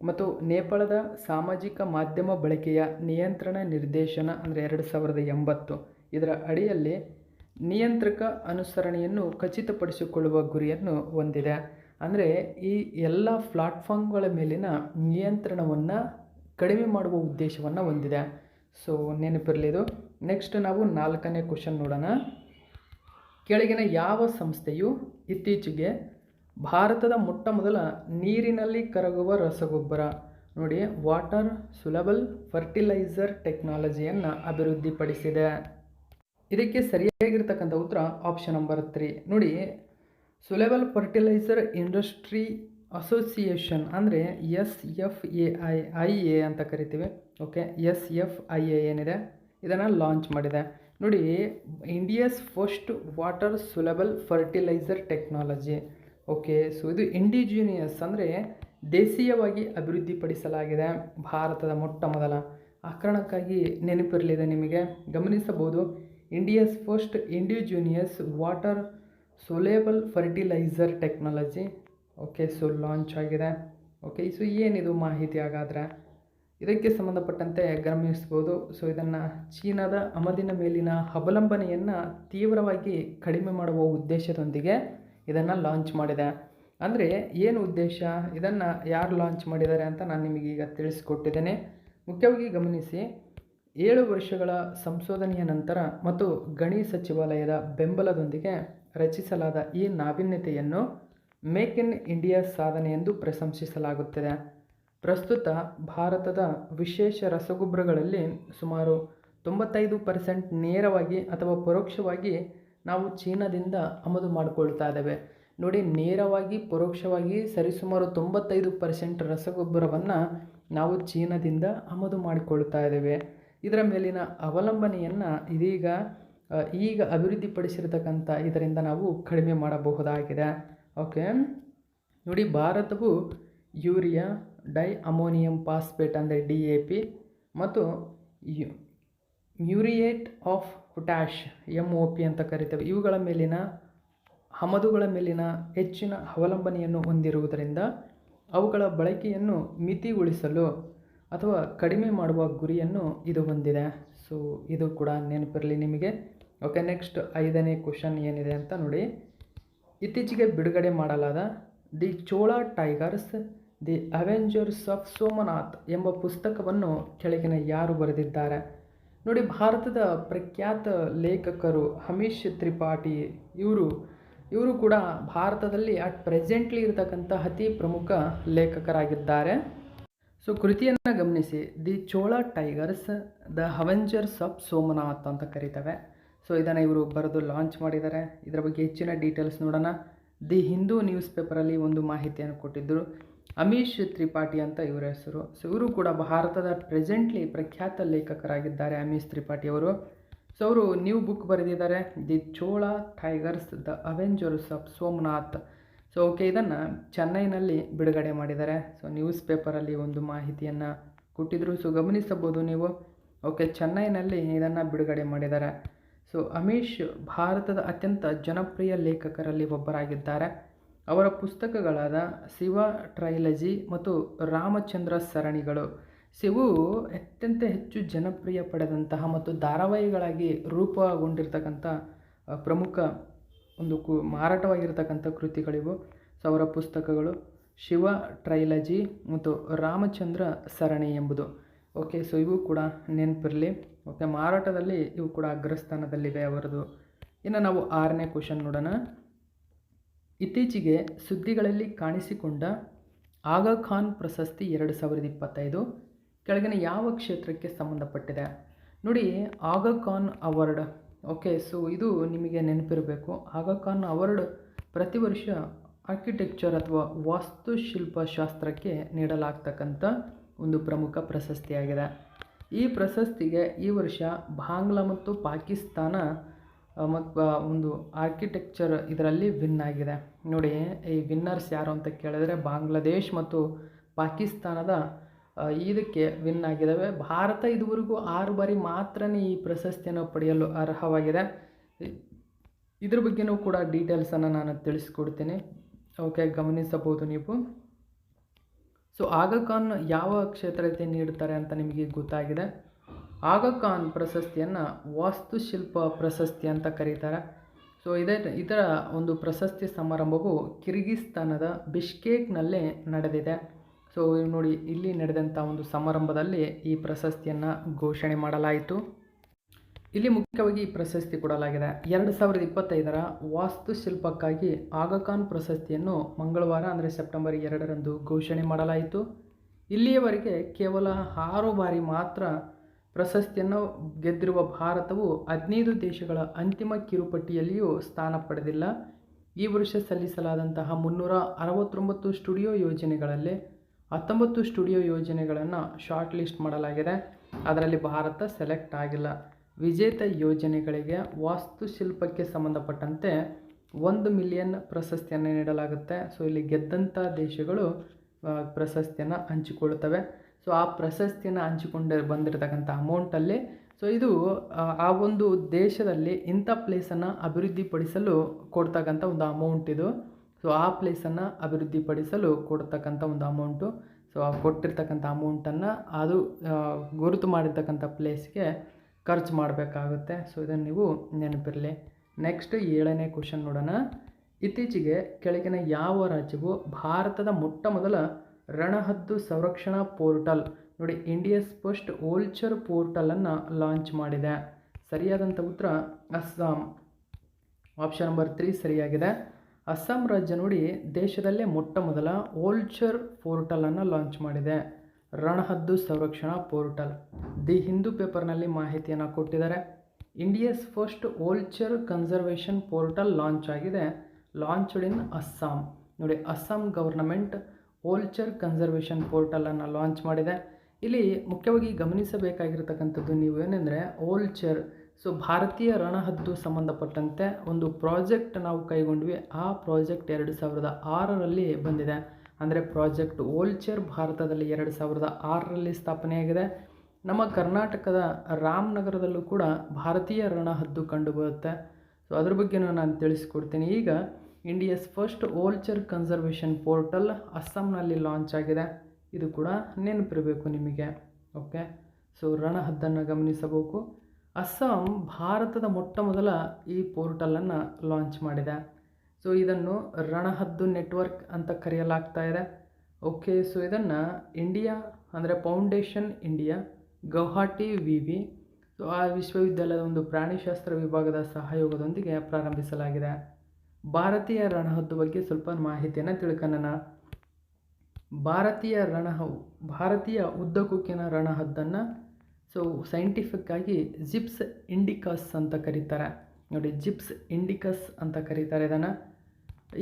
ಮತ್ತು ನೇಪಾಳದ ಸಾಮಾಜಿಕ ಮಾಧ್ಯಮ ಬಳಕೆಯ ನಿಯಂತ್ರಣ ನಿರ್ದೇಶನ ಅಂದರೆ 2080 ಇದರ ಅಡಿಯಲ್ಲಿ ನಿಯಂತ್ರಕ ಅನುಸರಣೆಯನ್ನು ಖಚಿತಪಡಿಸಿಕೊಳ್ಳುವ ಗುರಿಯನ್ನು ಹೊಂದಿದೆ. ಅಂದರೆ ಈ ಎಲ್ಲ ಪ್ಲಾಟ್ಫಾರ್ಮ್ಗಳ ಮೇಲಿನ ನಿಯಂತ್ರಣವನ್ನು ಕಡಿಮೆ ಮಾಡುವ ಉದ್ದೇಶವನ್ನು ಹೊಂದಿದೆ. ಸೊ ನೆನಪಿರಲಿ ಇದು. ನೆಕ್ಸ್ಟ್ ನಾವು 4ನೇ ಕ್ವಶನ್ ನೋಡೋಣ. ಕೆಳಗಿನ ಯಾವ ಸಂಸ್ಥೆಯು ಇತ್ತೀಚೆಗೆ ಭಾರತದ ಮೊಟ್ಟಮೊದಲ ನೀರಿನಲ್ಲಿ ಕರಗುವ ರಸಗೊಬ್ಬರ ನೋಡಿ ವಾಟರ್ ಸುಲಬಲ್ ಫರ್ಟಿಲೈಸರ್ ಟೆಕ್ನಾಲಜಿಯನ್ನು ಅಭಿವೃದ್ಧಿಪಡಿಸಿದೆ? ಇದಕ್ಕೆ ಸರಿಯಾಗಿರ್ತಕ್ಕಂಥ ಉತ್ತರ ಆಪ್ಷನ್ ನಂಬರ್ 3 ನೋಡಿ. ಸುಲಬಲ್ ಫರ್ಟಿಲೈಸರ್ ಇಂಡಸ್ಟ್ರಿ ಅಸೋಸಿಯೇಷನ್ ಅಂದರೆ SFAI ಅಂತ ಕರಿತೀವಿ. ಓಕೆ, SFIA ಏನಿದೆ ಇದನ್ನು ಲಾಂಚ್ ಮಾಡಿದೆ. ನೋಡಿ, India's first water soluble fertiliser technology. Okay, so ಇದು ಇಂಡಿಜಿನಿಯಸ್ ಅಂದರೆ ದೇಶೀಯವಾಗಿ ಅಭಿವೃದ್ಧಿಪಡಿಸಲಾಗಿದೆ, ಭಾರತದ ಮೊಟ್ಟ ಮೊದಲ. ಆ ಕಾರಣಕ್ಕಾಗಿ ನೆನಪಿರಲಿದೆ ನಿಮಗೆ. ಗಮನಿಸಬಹುದು, India's first indigenous water soluble fertiliser technology. Okay, so launch ಆಗಿದೆ. ಓಕೆ, ಸೊ ಏನಿದು ಮಾಹಿತಿ ಹಾಗಾದರೆ ಇದಕ್ಕೆ ಸಂಬಂಧಪಟ್ಟಂತೆ ಗಮನಿಸ್ಬೋದು. ಸೊ ಇದನ್ನು ಚೀನಾದ ಆಮದಿನ ಮೇಲಿನ ಅವಲಂಬನೆಯನ್ನು ತೀವ್ರವಾಗಿ ಕಡಿಮೆ ಮಾಡುವ ಉದ್ದೇಶದೊಂದಿಗೆ ಇದನ್ನು ಲಾಂಚ್ ಮಾಡಿದೆ. ಅಂದರೆ ಏನು ಉದ್ದೇಶ, ಇದನ್ನು ಯಾರು ಲಾಂಚ್ ಮಾಡಿದ್ದಾರೆ ಅಂತ ನಾನು ನಿಮಗೀಗ ತಿಳಿಸ್ಕೊಟ್ಟಿದ್ದೇನೆ. ಮುಖ್ಯವಾಗಿ ಗಮನಿಸಿ, 7 ವರ್ಷಗಳ ಸಂಶೋಧನೆಯ ನಂತರ ಮತ್ತು ಗಣಿ ಸಚಿವಾಲಯದ ಬೆಂಬಲದೊಂದಿಗೆ ರಚಿಸಲಾದ ಈ ನಾವೀನ್ಯತೆಯನ್ನು ಮೇಕ್ ಇನ್ ಇಂಡಿಯಾ ಸಾಧನೆ ಎಂದು ಪ್ರಶಂಸಿಸಲಾಗುತ್ತದೆ. ಪ್ರಸ್ತುತ ಭಾರತದ ವಿಶೇಷ ರಸಗೊಬ್ಬರಗಳಲ್ಲಿ ಸುಮಾರು 95% ನೇರವಾಗಿ ಅಥವಾ ಪರೋಕ್ಷವಾಗಿ ನಾವು ಚೀನಾದಿಂದ ಆಮದು ಮಾಡಿಕೊಳ್ತಾ ಇದ್ದೇವೆ. ನೋಡಿ, ನೇರವಾಗಿ ಪರೋಕ್ಷವಾಗಿ ಸರಿಸುಮಾರು 95% ರಸಗೊಬ್ಬರವನ್ನು ನಾವು ಚೀನಾದಿಂದ ಆಮದು ಮಾಡಿಕೊಳ್ತಾ ಇದ್ದೇವೆ. ಇದರ ಮೇಲಿನ ಅವಲಂಬನೆಯನ್ನು ಈಗ ಅಭಿವೃದ್ಧಿಪಡಿಸಿರತಕ್ಕಂಥ ಇದರಿಂದ ನಾವು ಕಡಿಮೆ ಮಾಡಬಹುದಾಗಿದೆ. ಓಕೆ ನೋಡಿ, ಭಾರತವು ಯೂರಿಯಾ, ಡೈ ಅಮೋನಿಯಂ ಫಾಸ್ಫೇಟ್ ಅಂದರೆ DAP ಮತ್ತು ಮ್ಯೂರಿಯೇಟ್ ಆಫ್ ಪೊಟ್ಯಾಷ್ MOP ಅಂತ ಕರಿತೇವೆ. ಇವುಗಳ ಮೇಲಿನ ಆಮದುಗಳ ಮೇಲಿನ ಹೆಚ್ಚಿನ ಅವಲಂಬನೆಯನ್ನು ಹೊಂದಿರುವುದರಿಂದ ಅವುಗಳ ಬಳಕೆಯನ್ನು ಮಿತಿಗೊಳಿಸಲು ಅಥವಾ ಕಡಿಮೆ ಮಾಡುವ ಗುರಿಯನ್ನು ಇದು ಹೊಂದಿದೆ. ಸೊ ಇದು ಕೂಡ ನೆನಪಿರಲಿ ನಿಮಗೆ. ಓಕೆ, ನೆಕ್ಸ್ಟ್ 5ನೇ ಕ್ವಶನ್ ಏನಿದೆ ಅಂತ ನೋಡಿ. ಇತ್ತೀಚೆಗೆ ಬಿಡುಗಡೆ ಮಾಡಲಾದ the Chola tigers the Avengers of Somnath ಎಂಬ ಪುಸ್ತಕವನ್ನು ಕೆಳಗಿನ ಯಾರು ಬರೆದಿದ್ದಾರೆ? ನೋಡಿ, ಭಾರತದ ಪ್ರಖ್ಯಾತ ಲೇಖಕರು ಅಮೀಶ್ ತ್ರಿಪಾಠಿ. ಇವರು ಕೂಡ ಭಾರತದಲ್ಲಿ ಪ್ರೆಸೆಂಟ್ಲಿ ಇರತಕ್ಕಂಥ ಅತಿ ಪ್ರಮುಖ ಲೇಖಕರಾಗಿದ್ದಾರೆ. ಸೊ ಕೃತಿಯನ್ನು ಗಮನಿಸಿ, the Chola tigers the Avengers of Somnath ಅಂತ ಕರೀತವೆ. ಸೊ ಇದನ್ನು ಇವರು ಬರೆದು ಲಾಂಚ್ ಮಾಡಿದ್ದಾರೆ. ಇದರ ಬಗ್ಗೆ ಹೆಚ್ಚಿನ ಡೀಟೇಲ್ಸ್ ನೋಡೋಣ. ದಿ ಹಿಂದೂ ನ್ಯೂಸ್ ಪೇಪರಲ್ಲಿ ಒಂದು ಮಾಹಿತಿಯನ್ನು ಕೊಟ್ಟಿದ್ದರು. ಅಮೀಶ್ ತ್ರಿಪಾಠಿ ಅಂತ ಇವರ ಹೆಸರು. ಸೊ ಇವರು ಕೂಡ ಭಾರತದ ಪ್ರೆಸೆಂಟ್ಲಿ ಪ್ರಖ್ಯಾತ ಲೇಖಕರಾಗಿದ್ದಾರೆ ಅಮೀಶ್ ತ್ರಿಪಾಠಿ ಅವರು. ಸೊ ಅವರು ನ್ಯೂ ಬುಕ್ ಬರೆದಿದ್ದಾರೆ, the Chola tigers the Avengers of Somnath. So okay, ಇದನ್ನು ಚೆನ್ನೈನಲ್ಲಿ ಬಿಡುಗಡೆ ಮಾಡಿದ್ದಾರೆ. ಸೊ ನ್ಯೂಸ್ ಪೇಪರಲ್ಲಿ ಒಂದು ಮಾಹಿತಿಯನ್ನು ಕೊಟ್ಟಿದ್ದರು. ಸೊ ಗಮನಿಸಬಹುದು ನೀವು. ಓಕೆ, ಚೆನ್ನೈನಲ್ಲಿ ಇದನ್ನು ಬಿಡುಗಡೆ ಮಾಡಿದ್ದಾರೆ. ಸೊ ಅಮೀಶ್ ಭಾರತದ ಅತ್ಯಂತ ಜನಪ್ರಿಯ ಲೇಖಕರಲ್ಲಿ ಒಬ್ಬರಾಗಿದ್ದಾರೆ. ಅವರ ಪುಸ್ತಕಗಳಾದ ಶಿವ ಟ್ರೈಲಜಿ ಮತ್ತು ರಾಮಚಂದ್ರ ಸರಣಿಗಳು ಇವು ಅತ್ಯಂತ ಹೆಚ್ಚು ಜನಪ್ರಿಯ ಪಡೆದಂತಹ ಮತ್ತು ಧಾರಾವಾಹಿಗಳಾಗಿ ರೂಪುಗೊಂಡಿರ್ತಕ್ಕಂಥ ಪ್ರಮುಖ ಒಂದು ಮಾರಾಟವಾಗಿರ್ತಕ್ಕಂಥ ಕೃತಿಗಳಿವು. ಸೊ ಅವರ ಪುಸ್ತಕಗಳು ಶಿವ ಟ್ರೈಲಜಿ ಮತ್ತು ರಾಮಚಂದ್ರ ಸರಣಿ ಎಂಬುದು. ಓಕೆ, ಸೊ ಇವು ಕೂಡ ನೆನಪಿರಲಿ. ಓಕೆ, ಮಾರಾಟದಲ್ಲಿ ಇವು ಕೂಡ ಅಗ್ರಸ್ಥಾನದಲ್ಲಿವೆ ಅವರದು. ಇನ್ನು ನಾವು 6ನೇ ಕ್ವಶನ್ ನೋಡೋಣ. ಇತ್ತೀಚೆಗೆ ಸುದ್ದಿಗಳಲ್ಲಿ ಕಾಣಿಸಿಕೊಂಡ ಆಗಾ ಖಾನ್ ಪ್ರಶಸ್ತಿ 2025 ಕೆಳಗಿನ ಯಾವ ಕ್ಷೇತ್ರಕ್ಕೆ ಸಂಬಂಧಪಟ್ಟಿದೆ? ನೋಡಿ, ಆಗಾ ಖಾನ್ ಅವಾರ್ಡ್. ಓಕೆ, ಸೊ ಇದು ನಿಮಗೆ ನೆನಪಿರಬೇಕು. ಆಗಾ ಖಾನ್ ಅವಾರ್ಡ್ ಪ್ರತಿ ವರ್ಷ ಆರ್ಕಿಟೆಕ್ಚರ್ ಅಥವಾ ವಾಸ್ತುಶಿಲ್ಪಶಾಸ್ತ್ರಕ್ಕೆ ನೀಡಲಾಗ್ತಕ್ಕಂಥ ಒಂದು ಪ್ರಮುಖ ಪ್ರಶಸ್ತಿಯಾಗಿದೆ. ಈ ಪ್ರಶಸ್ತಿಗೆ ಈ ವರ್ಷ ಬಾಂಗ್ಲಾ ಮತ್ತು ಪಾಕಿಸ್ತಾನ ಮತ್ತು ಒಂದು ಆರ್ಕಿಟೆಕ್ಚರ್ ಇದರಲ್ಲಿ ವಿನ್ ಆಗಿದೆ. ನೋಡಿ, ಈ ವಿನ್ನರ್ಸ್ ಯಾರು ಅಂತ ಕೇಳಿದರೆ ಬಾಂಗ್ಲಾದೇಶ್ ಮತ್ತು ಪಾಕಿಸ್ತಾನದ ಇದಕ್ಕೆ ವಿನ್ ಆಗಿದ್ದಾವೆ. ಭಾರತ ಇದುವರೆಗೂ 6 ಬಾರಿ ಮಾತ್ರನೇ ಈ ಪ್ರಶಸ್ತಿಯನ್ನು ಪಡೆಯಲು ಅರ್ಹವಾಗಿದೆ. ಇದ್ರ ಬಗ್ಗೆನೂ ಕೂಡ ಡೀಟೇಲ್ಸನ್ನು ನಾನು ತಿಳಿಸ್ಕೊಡ್ತೀನಿ. ಓಕೆ, ಗಮನಿಸಬಹುದು ನೀವು. ಸೊ ಆಗಾ ಖಾನ್ ಯಾವ ಕ್ಷೇತ್ರಕ್ಕೆ ನೀಡ್ತಾರೆ ಅಂತ ನಿಮಗೆ ಗೊತ್ತಾಗಿದೆ. ಆಗಾ ಖಾನ್ ಪ್ರಶಸ್ತಿಯನ್ನು ವಾಸ್ತುಶಿಲ್ಪ ಪ್ರಶಸ್ತಿ ಅಂತ ಕರೀತಾರೆ. ಸೊ ಇದರ ಒಂದು ಪ್ರಶಸ್ತಿ ಸಮಾರಂಭವು ಕಿರ್ಗಿಸ್ತಾನದ ಬಿಷ್ಕೇಕ್ನಲ್ಲೇ ನಡೆದಿದೆ. ಸೊ ನೋಡಿ, ಇಲ್ಲಿ ನಡೆದಂಥ ಒಂದು ಸಮಾರಂಭದಲ್ಲಿ ಈ ಪ್ರಶಸ್ತಿಯನ್ನು ಘೋಷಣೆ ಮಾಡಲಾಯಿತು. ಇಲ್ಲಿ ಮುಖ್ಯವಾಗಿ ಈ ಪ್ರಶಸ್ತಿ ಕೊಡಲಾಗಿದೆ. 2025ರ ವಾಸ್ತುಶಿಲ್ಪಕ್ಕಾಗಿ ಆಗಾ ಖಾನ್ ಪ್ರಶಸ್ತಿಯನ್ನು ಮಂಗಳವಾರ ಅಂದರೆ ಸೆಪ್ಟೆಂಬರ್ 2ರಂದು ಘೋಷಣೆ ಮಾಡಲಾಯಿತು. ಇಲ್ಲಿಯವರೆಗೆ ಕೇವಲ 6 ಬಾರಿ ಮಾತ್ರ ಪ್ರಶಸ್ತಿಯನ್ನು ಗೆದ್ದಿರುವ ಭಾರತವು 15 ದೇಶಗಳ ಅಂತಿಮ ಕಿರುಪಟ್ಟಿಯಲ್ಲಿಯೂ ಸ್ಥಾನ ಪಡೆದಿಲ್ಲ. ಈ ವರ್ಷ ಸಲ್ಲಿಸಲಾದಂತಹ 369 ಸ್ಟುಡಿಯೋ ಯೋಜನೆಗಳಲ್ಲಿ 19 ಸ್ಟುಡಿಯೋ ಯೋಜನೆಗಳನ್ನು ಶಾರ್ಟ್ ಲಿಸ್ಟ್ ಮಾಡಲಾಗಿದೆ. ಅದರಲ್ಲಿ ಭಾರತ ಸೆಲೆಕ್ಟ್ ಆಗಿಲ್ಲ. ವಿಜೇತ ಯೋಜನೆಗಳಿಗೆ ವಾಸ್ತುಶಿಲ್ಪಕ್ಕೆ ಸಂಬಂಧಪಟ್ಟಂತೆ 1 ಮಿಲಿಯನ್ ಪ್ರಶಸ್ತಿಯನ್ನು ನೀಡಲಾಗುತ್ತೆ. ಸೊ ಇಲ್ಲಿ ಗೆದ್ದಂಥ ದೇಶಗಳು ಪ್ರಶಸ್ತಿಯನ್ನು ಹಂಚಿಕೊಳ್ತವೆ. ಸೊ ಆ ಪ್ರಶಸ್ತಿಯನ್ನು ಹಂಚಿಕೊಂಡು ಬಂದಿರತಕ್ಕಂಥ ಅಮೌಂಟಲ್ಲಿ ಸೊ ಇದು ಆ ಒಂದು ದೇಶದಲ್ಲಿ ಇಂಥ ಪ್ಲೇಸನ್ನು ಅಭಿವೃದ್ಧಿಪಡಿಸಲು ಕೊಡ್ತಕ್ಕಂಥ ಒಂದು ಅಮೌಂಟ್ ಇದು. ಸೊ ಆ ಪ್ಲೇಸನ್ನು ಅಭಿವೃದ್ಧಿಪಡಿಸಲು ಕೊಡ್ತಕ್ಕಂಥ ಒಂದು ಅಮೌಂಟು. ಸೊ ಆ ಕೊಟ್ಟಿರ್ತಕ್ಕಂಥ ಅಮೌಂಟನ್ನು ಅದು ಗುರುತು ಮಾಡಿರ್ತಕ್ಕಂಥ ಪ್ಲೇಸ್ಗೆ ಖರ್ಚು ಮಾಡಬೇಕಾಗುತ್ತೆ. ಸೊ ಇದನ್ನು ನೀವು ನೆನಪಿರಲಿ. ನೆಕ್ಸ್ಟ್ 7ನೇ ಕ್ವಶನ್ ನೋಡೋಣ. ಇತ್ತೀಚೆಗೆ ಕೆಳಗಿನ ಯಾವ ರಾಜ್ಯವು ಭಾರತದ ಮೊಟ್ಟ ಮೊದಲ ರಣಹದ್ದು ಸಂರಕ್ಷಣಾ ಪೋರ್ಟಲ್ ನೋಡಿ ಇಂಡಿಯಾಸ್ ಫಸ್ಟ್ ವೋಲ್ಚರ್ ಪೋರ್ಟಲನ್ನು ಲಾಂಚ್ ಮಾಡಿದೆ? ಸರಿಯಾದಂಥ ಉತ್ತರ ಅಸ್ಸಾಂ. ಆಪ್ಷನ್ ನಂಬರ್ 3 ಸರಿಯಾಗಿದೆ. ಅಸ್ಸಾಂ ರಾಜ್ಯ ನೋಡಿ ದೇಶದಲ್ಲೇ ಮೊಟ್ಟ ಮೊದಲ ವೋಲ್ಚರ್ ಪೋರ್ಟಲನ್ನು ಲಾಂಚ್ ಮಾಡಿದೆ. ರಣಹದ್ದು ಸಂರಕ್ಷಣಾ ಪೋರ್ಟಲ್. ದಿ ಹಿಂದೂ ಪೇಪರ್ನಲ್ಲಿ ಮಾಹಿತಿಯನ್ನು ಕೊಟ್ಟಿದ್ದಾರೆ. India's first vulture conservation portal launch ಆಗಿದೆ. Launched in Assam. ನೋಡಿ, ಅಸ್ಸಾಂ ಗವರ್ನಮೆಂಟ್ ವೋಲ್ಚರ್ ಕನ್ಸರ್ವೇಷನ್ ಪೋರ್ಟಲನ್ನು ಲಾಂಚ್ ಮಾಡಿದೆ. ಇಲ್ಲಿ ಮುಖ್ಯವಾಗಿ ಗಮನಿಸಬೇಕಾಗಿರ್ತಕ್ಕಂಥದ್ದು ನೀವು ಏನೆಂದರೆ ವೋಲ್ಚರ್. ಸೊ ಭಾರತೀಯ ರಣಹದ್ದು ಸಂಬಂಧಪಟ್ಟಂತೆ ಒಂದು ಪ್ರಾಜೆಕ್ಟ್ ನಾವು ಕೈಗೊಂಡ್ವಿ. ಆ ಪ್ರಾಜೆಕ್ಟ್ 2006ರಲ್ಲಿ ಬಂದಿದೆ. ಅಂದರೆ ಪ್ರಾಜೆಕ್ಟ್ ವೋಲ್ಚರ್ ಭಾರತದಲ್ಲಿ 2006ರಲ್ಲಿ ಸ್ಥಾಪನೆಯಾಗಿದೆ. ನಮ್ಮ ಕರ್ನಾಟಕದ ರಾಮನಗರದಲ್ಲೂ ಕೂಡ ಭಾರತೀಯ ರಣಹದ್ದು ಕಂಡುಬರುತ್ತೆ. ಸೊ ಅದ್ರ ಬಗ್ಗೆನೂ ನಾನು ತಿಳಿಸ್ಕೊಡ್ತೀನಿ. ಈಗ India's first vulture conservation portal ಅಸ್ಸಾಂನಲ್ಲಿ ಲಾಂಚ್ ಆಗಿದೆ. ಇದು ಕೂಡ ನೆನಪಿರಬೇಕು ನಿಮಗೆ. ಓಕೆ, ಸೊ ರಣಹದ್ದನ್ನು ಗಮನಿಸಬೇಕು. ಅಸ್ಸಾಂ ಭಾರತದ ಮೊಟ್ಟ ಮೊದಲ ಈ ಪೋರ್ಟಲನ್ನು ಲಾಂಚ್ ಮಾಡಿದೆ. ಸೊ ಇದನ್ನು ರಣಹದ್ದು ನೆಟ್ವರ್ಕ್ ಅಂತ ಕರೆಯಲಾಗ್ತಾ ಇದೆ. ಓಕೆ, ಸೊ ಇದನ್ನು ಇಂಡಿಯಾ ಅಂದರೆ ಫೌಂಡೇಶನ್ ಇಂಡಿಯಾ ಗೌಹಾಟಿ ವಿವಿ ಸೊ ಆ ವಿಶ್ವವಿದ್ಯಾಲಯದ ಒಂದು ಪ್ರಾಣಿಶಾಸ್ತ್ರ ವಿಭಾಗದ ಸಹಯೋಗದೊಂದಿಗೆ ಪ್ರಾರಂಭಿಸಲಾಗಿದೆ. ಭಾರತೀಯ ರಣಹದ್ದು ಬಗ್ಗೆ ಸ್ವಲ್ಪ ಮಾಹಿತಿಯನ್ನು ತಿಳ್ಕೊಳ್ಳೋಣ. ಭಾರತೀಯ ಉದ್ದಕುಕ್ಕಿನ ರಣಹದ್ದನ್ನು ಸೊ ಸೈಂಟಿಫಿಕ್ ಆಗಿ ಜಿಪ್ಸ್ ಇಂಡಿಕಸ್ ಅಂತ ಕರೀತಾರೆ. ನೋಡಿ, ಜಿಪ್ಸ್ ಇಂಡಿಕಸ್ ಅಂತ ಕರೀತಾರೆ ಇದನ್ನು.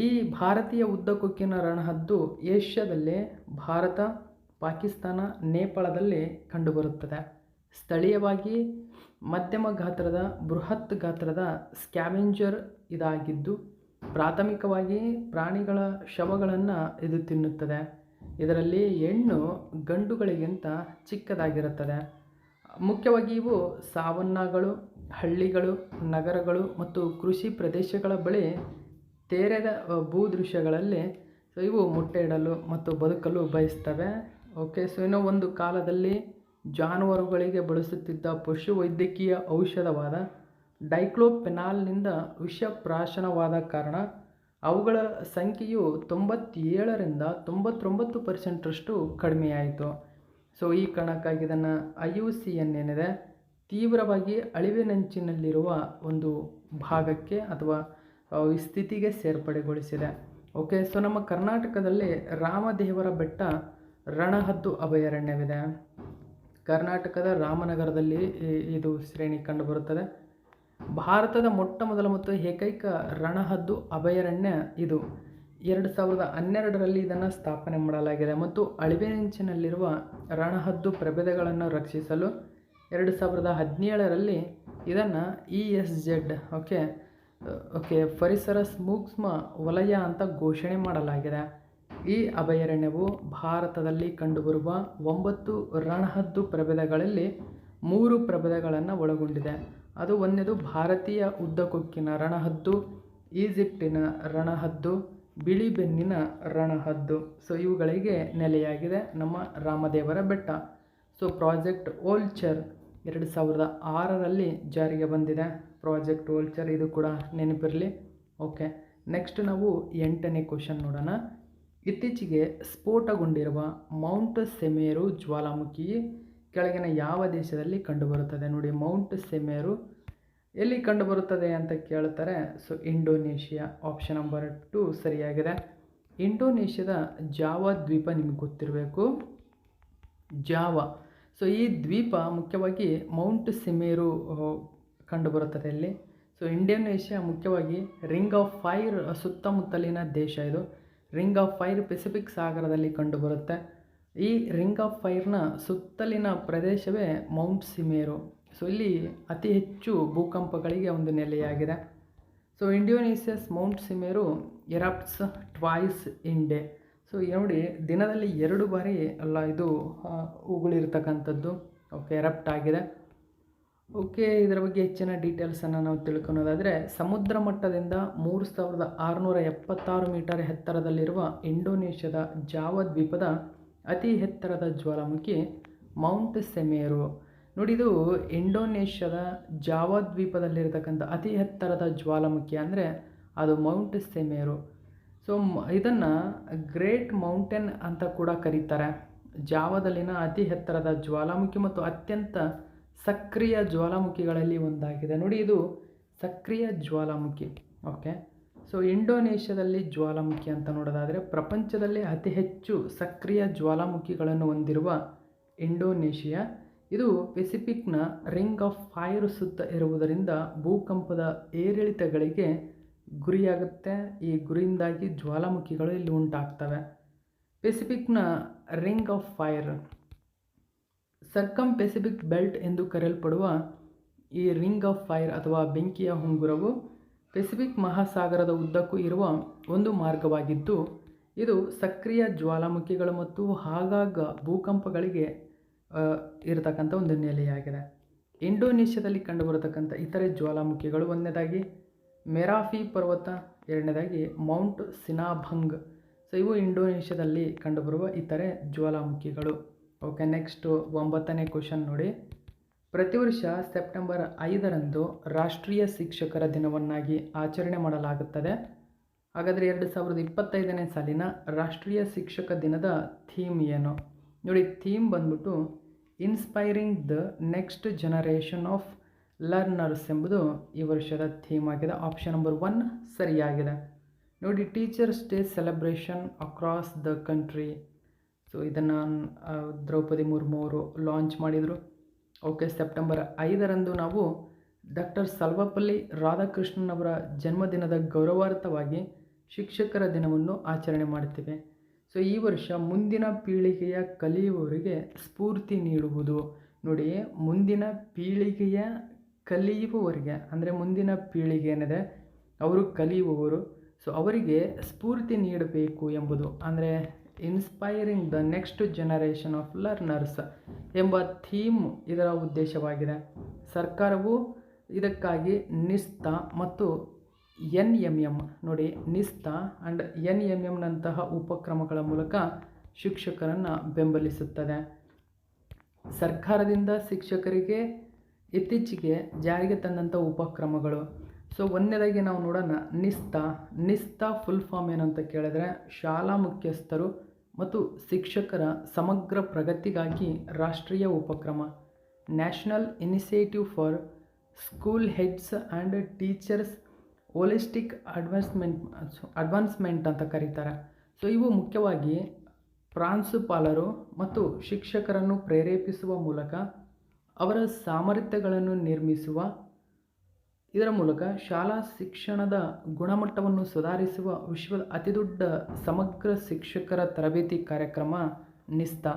ಈ ಭಾರತೀಯ ಉದ್ದಕುಕ್ಕಿನ ರಣಹದ್ದು ಏಷ್ಯಾದಲ್ಲಿ ಭಾರತ, ಪಾಕಿಸ್ತಾನ, ನೇಪಾಳದಲ್ಲಿ ಕಂಡುಬರುತ್ತದೆ. ಸ್ಥಳೀಯವಾಗಿ ಮಧ್ಯಮ ಗಾತ್ರದ ಬೃಹತ್ ಗಾತ್ರದ ಸ್ಕ್ಯಾವೆಂಜರ್ ಇದಾಗಿದ್ದು ಪ್ರಾಥಮಿಕವಾಗಿ ಪ್ರಾಣಿಗಳ ಶವಗಳನ್ನು ಇದು ತಿನ್ನುತ್ತದೆ. ಇದರಲ್ಲಿ ಹೆಣ್ಣು ಗಂಡುಗಳಿಗಿಂತ ಚಿಕ್ಕದಾಗಿರುತ್ತದೆ. ಮುಖ್ಯವಾಗಿ ಇವು ಸಾವನ್ನಗಳು, ಹಳ್ಳಿಗಳು, ನಗರಗಳು ಮತ್ತು ಕೃಷಿ ಪ್ರದೇಶಗಳ ಬಳಿ ತೆರೆದ ಭೂದೃಶ್ಯಗಳಲ್ಲಿ ಸೊ ಇವು ಮೊಟ್ಟೆ ಇಡಲು ಮತ್ತು ಬದುಕಲು ಬಯಸ್ತವೆ. ಓಕೆ, ಸೊ ಇನ್ನು ಒಂದು ಕಾಲದಲ್ಲಿ ಜಾನುವಾರುಗಳಿಗೆ ಬಳಸುತ್ತಿದ್ದ ಪಶುವೈದ್ಯಕೀಯ ಔಷಧವಾದ ಡೈಕ್ಲೋಫೆನಾಲ್ನಿಂದ ವಿಷಪ್ರಾಶನವಾದ ಕಾರಣ ಅವುಗಳ ಸಂಖ್ಯೆಯು 97ರಿಂದ 99% ಕಡಿಮೆಯಾಯಿತು. ಸೊ ಈ ಕಾರಣಕ್ಕಾಗಿ ಇದನ್ನು IUCN ಏನಿದೆ ತೀವ್ರವಾಗಿ ಅಳಿವಿನಂಚಿನಲ್ಲಿರುವ ಒಂದು ಭಾಗಕ್ಕೆ ಅಥವಾ ಸ್ಥಿತಿಗೆ ಸೇರ್ಪಡೆಗೊಳಿಸಿದೆ. ಓಕೆ, ಸೊ ನಮ್ಮ ಕರ್ನಾಟಕದಲ್ಲಿ ರಾಮದೇವರ ಬೆಟ್ಟ ರಣಹದ್ದು ಅಭಯಾರಣ್ಯವಿದೆ. ಕರ್ನಾಟಕದ ರಾಮನಗರದಲ್ಲಿ ಇದು ಶ್ರೇಣಿ ಕಂಡುಬರುತ್ತದೆ. ಭಾರತದ ಮೊಟ್ಟ ಮೊದಲ ಮತ್ತು ಏಕೈಕ ರಣಹದ್ದು ಅಭಯಾರಣ್ಯ ಇದು. 2012ರಲ್ಲಿ ಇದನ್ನು ಸ್ಥಾಪನೆ ಮಾಡಲಾಗಿದೆ ಮತ್ತು ಅಳಿವಿನಂಚಿನಲ್ಲಿರುವ ರಣಹದ್ದು ಪ್ರಭೇದಗಳನ್ನು ರಕ್ಷಿಸಲು 2017ರಲ್ಲಿ ಇದನ್ನು ESZ ಪರಿಸರ ಸೂಕ್ಷ್ಮ ವಲಯ ಅಂತ ಘೋಷಣೆ ಮಾಡಲಾಗಿದೆ. ಈ ಅಭಯಾರಣ್ಯವು ಭಾರತದಲ್ಲಿ ಕಂಡುಬರುವ 9 ರಣಹದ್ದು ಪ್ರಭೇದಗಳಲ್ಲಿ 3 ಪ್ರಭೇದಗಳನ್ನು ಒಳಗೊಂಡಿದೆ. ಅದು ಒಂದನೇದು ಭಾರತೀಯ ಉದ್ದಕೊಕ್ಕಿನ ರಣಹದ್ದು, ಈಜಿಪ್ಟಿನ ರಣಹದ್ದು, ಬಿಳಿ ಬೆನ್ನಿನ ರಣಹದ್ದು. ಸೊ ಇವುಗಳಿಗೆ ನೆಲೆಯಾಗಿದೆ ನಮ್ಮ ರಾಮದೇವರ ಬೆಟ್ಟ. ಸೊ ಪ್ರಾಜೆಕ್ಟ್ ವೋಲ್ಚರ್ 2006ರಲ್ಲಿ ಜಾರಿಗೆ ಬಂದಿದೆ. ಪ್ರಾಜೆಕ್ಟ್ ವೋಲ್ಚರ್ ಇದು ಕೂಡ ನೆನಪಿರಲಿ. ಓಕೆ, ನೆಕ್ಸ್ಟ್ ನಾವು 8ನೇ ಕ್ವಶನ್ ನೋಡೋಣ. ಇತ್ತೀಚೆಗೆ ಸ್ಫೋಟಗೊಂಡಿರುವ ಮೌಂಟ್ ಸೆಮೇರು ಜ್ವಾಲಾಮುಖಿ ಕೆಳಗಿನ ಯಾವ ದೇಶದಲ್ಲಿ ಕಂಡುಬರುತ್ತದೆ? ನೋಡಿ, ಮೌಂಟ್ ಸೆಮೇರು ಎಲ್ಲಿ ಕಂಡುಬರುತ್ತದೆ ಅಂತ ಕೇಳ್ತಾರೆ. ಸೊ ಇಂಡೋನೇಷಿಯಾ, ಆಪ್ಷನ್ ನಂಬರ್ 2 ಸರಿಯಾಗಿದೆ. ಇಂಡೋನೇಷ್ಯಾದ ಜಾವಾ ದ್ವೀಪ ನಿಮಗೆ ಗೊತ್ತಿರಬೇಕು, ಜಾವಾ. ಸೊ ಈ ದ್ವೀಪ ಮುಖ್ಯವಾಗಿ ಮೌಂಟ್ ಸೆಮೇರು ಕಂಡುಬರುತ್ತದೆ ಇಲ್ಲಿ. ಸೊ ಇಂಡೋನೇಷ್ಯಾ ಮುಖ್ಯವಾಗಿ ರಿಂಗ್ ಆಫ್ ಫೈರ್ ಸುತ್ತಮುತ್ತಲಿನ ದೇಶ ಇದು. ರಿಂಗ್ ಆಫ್ ಫೈರ್ ಪೆಸಿಫಿಕ್ ಸಾಗರದಲ್ಲಿ ಕಂಡುಬರುತ್ತೆ. ಈ ರಿಂಗ್ ಆಫ್ ಫೈರ್ನ ಸುತ್ತಲಿನ ಪ್ರದೇಶವೇ ಮೌಂಟ್ ಸೆಮೇರು. ಸೊ ಇಲ್ಲಿ ಅತಿ ಹೆಚ್ಚು ಭೂಕಂಪಗಳಿಗೆ ಒಂದು ನೆಲೆಯಾಗಿದೆ. So Indonesia's mount Semeru erupts twice in day. So ನೋಡಿ, ದಿನದಲ್ಲಿ 2 ಬಾರಿ ಇದು ಉಗುಳಿರ್ತಕ್ಕಂಥದ್ದು. ಓಕೆ, ಎರಪ್ಟ್ ಆಗಿದೆ. ಓಕೆ, ಇದರ ಬಗ್ಗೆ ಹೆಚ್ಚಿನ ಡೀಟೇಲ್ಸನ್ನು ನಾವು ತಿಳ್ಕೊಳೋದಾದರೆ, ಸಮುದ್ರ ಮಟ್ಟದಿಂದ 3676 ಮೀಟರ್ ಎತ್ತರದಲ್ಲಿರುವ ಇಂಡೋನೇಷ್ಯಾದ ಜಾವಾ ದ್ವೀಪದ ಅತಿ ಎತ್ತರದ ಜ್ವಾಲಾಮುಖಿ ಮೌಂಟ್ ಸೆಮೇರು. ನೋಡಿ, ಇದು ಇಂಡೋನೇಷ್ಯಾದ ಜಾವಾ ದ್ವೀಪದಲ್ಲಿರತಕ್ಕಂಥ ಅತಿ ಎತ್ತರದ ಜ್ವಾಲಾಮುಖಿ ಅಂದರೆ ಅದು ಮೌಂಟ್ ಸೆಮೇರು. ಸೊ ಇದನ್ನು ಗ್ರೇಟ್ ಮೌಂಟೇನ್ ಅಂತ ಕೂಡ ಕರೀತಾರೆ. ಜಾವಾದಲ್ಲಿನ ಅತಿ ಎತ್ತರದ ಜ್ವಾಲಾಮುಖಿ ಮತ್ತು ಅತ್ಯಂತ ಸಕ್ರಿಯ ಜ್ವಾಲಾಮುಖಿಗಳಲ್ಲಿ ಒಂದಾಗಿದೆ. ನೋಡಿ, ಇದು ಸಕ್ರಿಯ ಜ್ವಾಲಾಮುಖಿ. ಓಕೆ, ಸೊ ಇಂಡೋನೇಷ್ಯಾದಲ್ಲಿ ಜ್ವಾಲಾಮುಖಿ ಅಂತ ನೋಡೋದಾದರೆ ಪ್ರಪಂಚದಲ್ಲಿ ಅತಿ ಹೆಚ್ಚು ಸಕ್ರಿಯ ಜ್ವಾಲಾಮುಖಿಗಳನ್ನು ಹೊಂದಿರುವ ಇಂಡೋನೇಷಿಯಾ. ಇದು ಪೆಸಿಫಿಕ್ನ ರಿಂಗ್ ಆಫ್ ಫೈರ್ ಸುತ್ತ ಇರುವುದರಿಂದ ಭೂಕಂಪದ ಏರಿಳಿತಗಳಿಗೆ ಗುರಿಯಾಗುತ್ತೆ. ಈ ಗುರಿಯಿಂದಾಗಿ ಜ್ವಾಲಾಮುಖಿಗಳು ಇಲ್ಲಿ ಉಂಟಾಗ್ತವೆ. ಪೆಸಿಫಿಕ್ನ ring of fire, circum Pacific belt ಎಂದು ಕರೆಯಲ್ಪಡುವ ಈ ರಿಂಗ್ ಆಫ್ ಫೈರ್ ಅಥವಾ ಬೆಂಕಿಯ ಉಂಗುರವು ಪೆಸಿಫಿಕ್ ಮಹಾಸಾಗರದ ಉದ್ದಕ್ಕೂ ಇರುವ ಒಂದು ಮಾರ್ಗವಾಗಿದ್ದು, ಇದು ಸಕ್ರಿಯ ಜ್ವಾಲಾಮುಖಿಗಳು ಮತ್ತು ಆಗಾಗ ಭೂಕಂಪಗಳಿಗೆ ಇರತಕ್ಕಂಥ ಒಂದು ನೆಲೆಯಾಗಿದೆ. ಇಂಡೋನೇಷ್ಯಾದಲ್ಲಿ ಕಂಡುಬರತಕ್ಕಂಥ ಇತರೆ ಜ್ವಾಲಾಮುಖಿಗಳು, ಒಂದನೇದಾಗಿ ಮೆರಾಫಿ ಪರ್ವತ, ಎರಡನೇದಾಗಿ ಮೌಂಟ್ ಸಿನಾಭಂಗ್. ಸೊ ಇವು ಇಂಡೋನೇಷ್ಯಾದಲ್ಲಿ ಕಂಡುಬರುವ ಇತರೆ ಜ್ವಾಲಾಮುಖಿಗಳು. ಓಕೆ, ನೆಕ್ಸ್ಟು 9ನೇ ಕ್ವಶನ್ ನೋಡಿ. ಪ್ರತಿ ವರ್ಷ ಸೆಪ್ಟೆಂಬರ್ 5ರಂದು ರಾಷ್ಟ್ರೀಯ ಶಿಕ್ಷಕರ ದಿನವನ್ನಾಗಿ ಆಚರಣೆ ಮಾಡಲಾಗುತ್ತದೆ. ಹಾಗಾದರೆ 2025ನೇ ಸಾಲಿನ ರಾಷ್ಟ್ರೀಯ ಶಿಕ್ಷಕ ದಿನದ ಥೀಮ್ ಏನು? ನೋಡಿ, ಥೀಮ್ ಬಂದ್ಬಿಟ್ಟು inspiring the next generation of learners ಎಂಬುದು ಈ ವರ್ಷದ ಥೀಮ್ ಆಗಿದೆ. ಆಪ್ಷನ್ ನಂಬರ್ 1 ಸರಿಯಾಗಿದೆ. ನೋಡಿ, teachers day celebration across the country. So ಇದನ್ನು ದ್ರೌಪದಿ ಮುರ್ಮು ಅವರು ಲಾಂಚ್ ಮಾಡಿದರು. ಓಕೆ, ಸೆಪ್ಟೆಂಬರ್ 5ರಂದು ನಾವು ಡಾಕ್ಟರ್ ಸರ್ವಪಲ್ಲಿ ರಾಧಾಕೃಷ್ಣನ್ ಅವರ ಜನ್ಮದಿನದ ಗೌರವಾರ್ಥವಾಗಿ ಶಿಕ್ಷಕರ ದಿನವನ್ನು ಆಚರಣೆ ಮಾಡ್ತೀವಿ. ಸೊ ಈ ವರ್ಷ ಮುಂದಿನ ಪೀಳಿಗೆಯ ಕಲಿಯುವವರಿಗೆ ಸ್ಫೂರ್ತಿ ನೀಡುವುದು. ನೋಡಿ, ಮುಂದಿನ ಪೀಳಿಗೆಯ ಕಲಿಯುವವರಿಗೆ ಅಂದರೆ ಮುಂದಿನ ಪೀಳಿಗೆ ಏನಿದೆ ಅವರು ಕಲಿಯುವವರು. ಸೊ ಅವರಿಗೆ ಸ್ಫೂರ್ತಿ ನೀಡಬೇಕು ಎಂಬುದು ಅಂದರೆ inspiring the next generation of learners ಎಂಬ ಥೀಮ್ ಇದರ ಉದ್ದೇಶವಾಗಿದೆ. ಸರ್ಕಾರವು ಇದಕ್ಕಾಗಿ ನಿಸ್ತಾ ಮತ್ತು NMM ನೋಡಿ, ನಿಸ್ತಾ ಆ್ಯಂಡ್ NMMನಂತಹ ಉಪಕ್ರಮಗಳ ಮೂಲಕ ಶಿಕ್ಷಕರನ್ನು ಬೆಂಬಲಿಸುತ್ತದೆ. ಸರ್ಕಾರದಿಂದ ಶಿಕ್ಷಕರಿಗೆ ಇತ್ತೀಚೆಗೆ ಜಾರಿಗೆ ತಂದಂಥ ಉಪಕ್ರಮಗಳು. ಸೊ ಒಂದನೇದಾಗಿ ನಾವು ನೋಡೋಣ ನಿಸ್ತಾ ಫುಲ್ ಫಾರ್ಮ್ ಏನಂತ ಕೇಳಿದ್ರೆ, ಶಾಲಾ ಮುಖ್ಯಸ್ಥರು ಮತ್ತು ಶಿಕ್ಷಕರ ಸಮಗ್ರ ಪ್ರಗತಿಗಾಗಿ ರಾಷ್ಟ್ರೀಯ ಉಪಕ್ರಮ, national initiative for school heads and teachers holistic advancement ಅಂತ ಕರೀತಾರೆ. ಸೊ ಇವು ಮುಖ್ಯವಾಗಿ ಪ್ರಾಂಶುಪಾಲರು ಮತ್ತು ಶಿಕ್ಷಕರನ್ನು ಪ್ರೇರೇಪಿಸುವ ಮೂಲಕ ಅವರ ಸಾಮರ್ಥ್ಯಗಳನ್ನು ನಿರ್ಮಿಸುವ, ಇದರ ಮೂಲಕ ಶಾಲಾ ಶಿಕ್ಷಣದ ಗುಣಮಟ್ಟವನ್ನು ಸುಧಾರಿಸುವ ವಿಶ್ವದ ಅತಿದೊಡ್ಡ ಸಮಗ್ರ ಶಿಕ್ಷಕರ ತರಬೇತಿ ಕಾರ್ಯಕ್ರಮ ನಿಸ್ತಾ.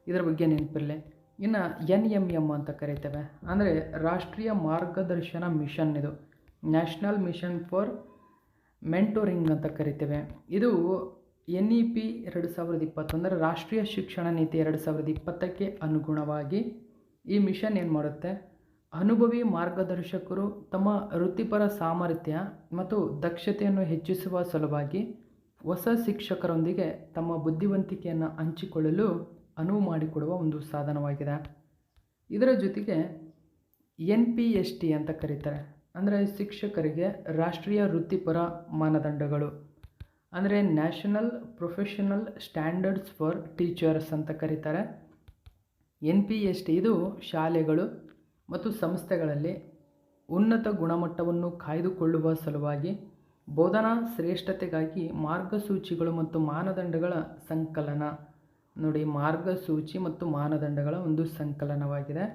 ಇದರ ಬಗ್ಗೆ ನೆನಪಿರಲಿ. ಇನ್ನು NMM ಅಂತ ಕರಿತೇವೆ, ಅಂದರೆ ರಾಷ್ಟ್ರೀಯ ಮಾರ್ಗದರ್ಶನ ಮಿಷನ್. ಇದು ನ್ಯಾಷನಲ್ ಮಿಷನ್ ಫಾರ್ ಮೆಂಟೋರಿಂಗ್ ಅಂತ ಕರಿತೇವೆ. ಇದು NEP 2020 ಅಂದರೆ ರಾಷ್ಟ್ರೀಯ ಶಿಕ್ಷಣ ನೀತಿ 2020ಕ್ಕೆ ಅನುಗುಣವಾಗಿ ಈ ಮಿಷನ್ ಏನು ಮಾಡುತ್ತೆ, ಅನುಭವಿ ಮಾರ್ಗದರ್ಶಕರು ತಮ್ಮ ವೃತ್ತಿಪರ ಸಾಮರ್ಥ್ಯ ಮತ್ತು ದಕ್ಷತೆಯನ್ನು ಹೆಚ್ಚಿಸುವ ಸಲುವಾಗಿ ಹೊಸ ಶಿಕ್ಷಕರೊಂದಿಗೆ ತಮ್ಮ ಬುದ್ಧಿವಂತಿಕೆಯನ್ನು ಹಂಚಿಕೊಳ್ಳಲು ಅನುವು ಮಾಡಿಕೊಡುವ ಒಂದು ಸಾಧನವಾಗಿದೆ. ಇದರ ಜೊತೆಗೆ NPST ಅಂತ ಕರೀತಾರೆ, ಅಂದರೆ ಶಿಕ್ಷಕರಿಗೆ ರಾಷ್ಟ್ರೀಯ ವೃತ್ತಿಪರ ಮಾನದಂಡಗಳು, ಅಂದರೆ national professional standards for teachers ಅಂತ ಕರೀತಾರೆ. NPST ಇದು ಶಾಲೆಗಳು ಮತ್ತು ಸಂಸ್ಥೆಗಳಲ್ಲಿ ಉನ್ನತ ಗುಣಮಟ್ಟವನ್ನು ಕಾಯ್ದುಕೊಳ್ಳುವ ಸಲುವಾಗಿ ಬೋಧನಾ ಶ್ರೇಷ್ಠತೆಗಾಗಿ ಮಾರ್ಗಸೂಚಿಗಳು ಮತ್ತು ಮಾನದಂಡಗಳ ಸಂಕಲನ. ನೋಡಿ, ಮಾರ್ಗಸೂಚಿ ಮತ್ತು ಮಾನದಂಡಗಳ ಒಂದು ಸಂಕಲನವಾಗಿದೆ.